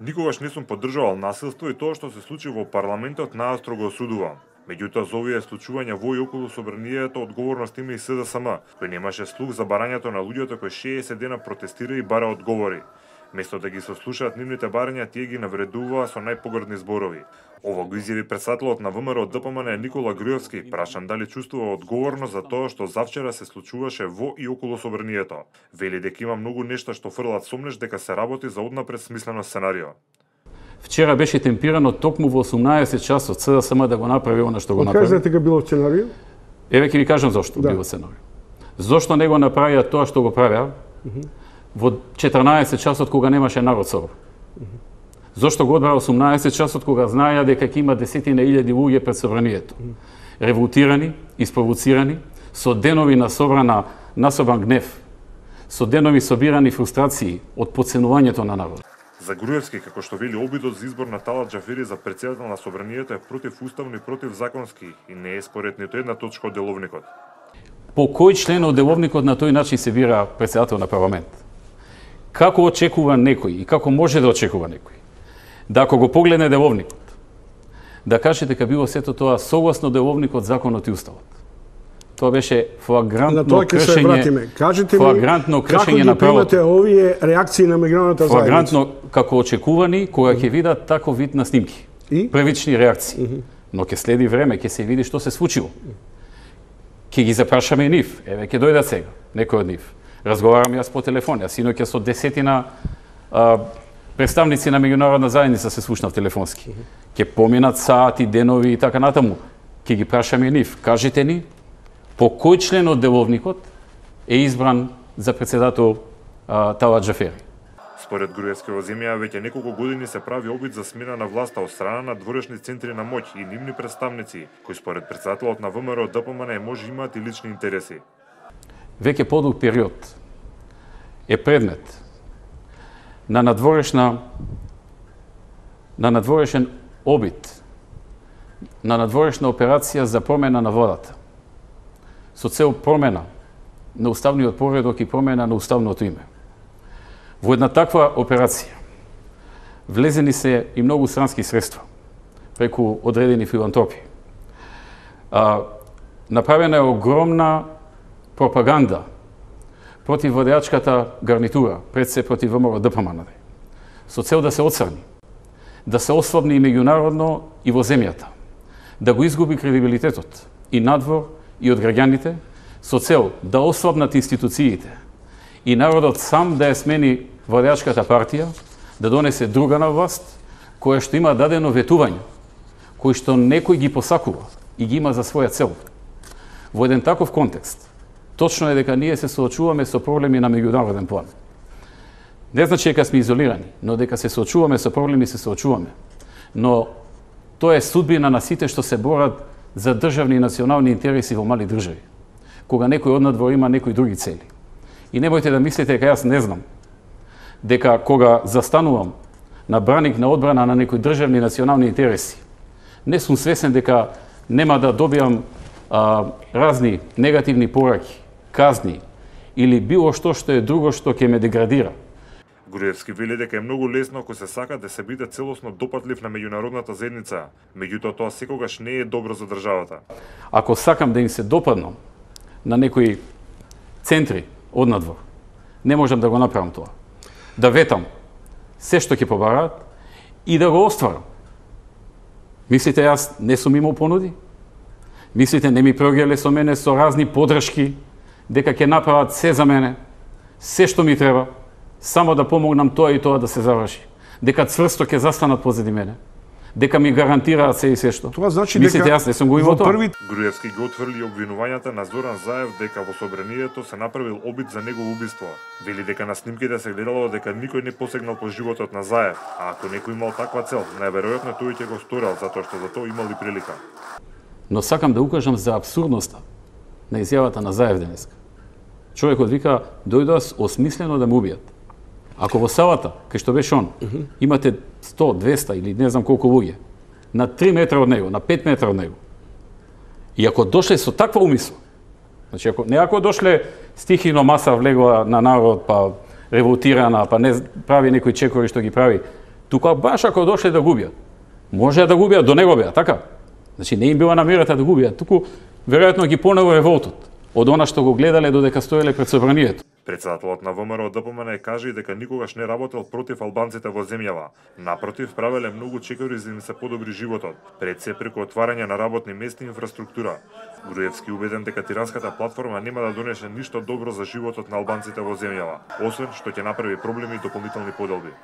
Никогаш не сум поддржувал насилство и тоа што се случи во парламентот наостро го осудувам. Меѓутоа, за овие случувања во и околу собранието одговорност има и СДСМ, кој немаше слух за барањето на луѓето кои 60 дена протестира и бара одговори. Место да ги сослушаат нивните барања, тие ги навредуваа со најпогрдни зборови. Ова го изјави председателот на ВМРО ДПМН Никола Груевски, прашан дали чувствува одговорност за тоа што завчера се случуваше во и околу собранието. Вели дека има многу нешта што фрлат сомнеш дека се работи за однапред смислено сценарио. Вчера беше темпирано токму во 18 часот СДСМ да го направи она што го направи. Кажете дека било сценарио? Еве ќе ви кажам зошто било сценарио. Зошто не го направија тоа што го правеа во 14 часот кога немаше народ собор? Зошто го одбраа 18 часот кога знаеа дека ќе има десетина илјади луѓе пред собранието? Револтирани, испровоцирани, со денови на насобран гнев, со денови собирани фрустрации од потценувањето на народот. За Груевски, како што вели, обидот за избор на Талат Џафери за претседател на собранието е противуставно и противзаконски и не е според ниту една точка од деловникот. По кој член од деловникот на тој начин се бира претседател на парламент? Како очекува некој и како може да очекува некој? Да ако го погледне деловникот, да каже дека било сето тоа согласно деловникот, законот и уставот. Тоа беше флагрантно кршење. Кажете флагрантно кршење на правото. Како ги примате овие реакции на меѓународната заедница? Флагрантно како очекувани кога ќе видат таков вид на снимки. Првични реакции. Но ќе следи време, ќе се види што се случило. Ќе ги запрашаме и нив. Еве ќе дојдат сега некој од нив. Разговарам јас по телефон, јас синоќа со десетина представници на меѓународна заедница се слушнав телефонски. Ќе поминат сати, денови и така натаму. Ќе ги прашаме и нив. Кажете ни по кој член од деловникот е избран за председател Талат Џафери? Според Груевски во земја веќе неколку години се прави обид за смена на власта од страна на дворешни центри на моќ и нивни представници, кои според председателот на ВМРО ДПМН може имаат и лични интереси. Веќе подолг период е предмет на надворешен обид, на надворешна операција за промена на владата, со цел промена на уставниот поредок и промена на уставното име. Во една таква операција влезени се и многу странски средства преку одредени филантропи. Направена е огромна пропаганда против владеачката гарнитура, пред се против ВМРО ДПМН, со цел да се оцрни, да се ослабни и меѓународно и во земјата, да го изгуби кредибилитетот и надвор и од граѓаните, со цел да ослабнат институциите и народот сам да ја смени владеачката партија, да донесе друга на власт, која што има дадено ветување, кој што некој ги посакува и ги има за своја цел. Во еден таков контекст, точно е дека ние се соочуваме со проблеми на меѓународен план. Не значи дека сме изолирани, но дека се соочуваме со проблеми, се соочуваме. Но тоа е судбина на сите што се борат за државни и национални интереси во мали држави, кога некој од надвор има некои други цели. И немојте да мислите дека јас не знам дека кога застанувам на браник на одбрана на некои државни и национални интереси, не сум свесен дека нема да добиам разни негативни пораки, казни или било што е друго што ќе ме деградира. Груевски вели дека е многу лесно ако се сака да се биде целосно допатлив на меѓународната заедница, меѓутоа тоа секогаш не е добро за државата. Ако сакам да им се допаднам на некои центри од надвор, не можам да го направам тоа. Да ветам се што ќе побараат и да го остварам. Мислите јас не сум имал понуди? Мислите не ми прогеле со мене со разни подршки дека ќе направат се за мене, се што ми треба, само да помогнам тоа и тоа да се заврши. Дека цврсто ќе застанат позади мене. Дека ми гарантираат се и се што. Тоа значи мислите јас не сум го имал тоа? Груевски ги отфрли обвинувањата на Зоран Заев дека во собранието се направил обид за негово убиство. Вели дека на снимките се гледало дека никој не посегнал по животот на Заев, а ако некој имал таква цел, најверојатно тој ќе го сторил затоа што за тоа имал и прилика. Но сакам да укажам за абсурдноста на изјавата на Заев денеска. Човекот вика дојдоа осмислено да ме убијат. Ако во салата, кај што беше он, имате 100, 200 или не знам колку луѓе, на 3 метра од него, на 5 метра од него, и ако дошле со таква умисла, значи ако дошле стихино маса влегла на народ, па револтирана, па не прави некои чекори што ги прави, Тука баш ако дошле да губиат, може да губиат, до не губиат, така? Значи не им била намерата да губиат, туку веројатно ги понело револтот од она што го гледале додека стоеле пред собранието. Председателот на ВМРО ДПМН кажа и дека никогаш не работел против албанците во земјава. Напротив, правеле многу чекори за да им се подобри животот, пред се преку отварање на работни места и инфраструктура. Груевски убеден дека тиранската платформа нема да донесе ништо добро за животот на албанците во земјава, освен што ќе направи проблеми и дополнителни поделби.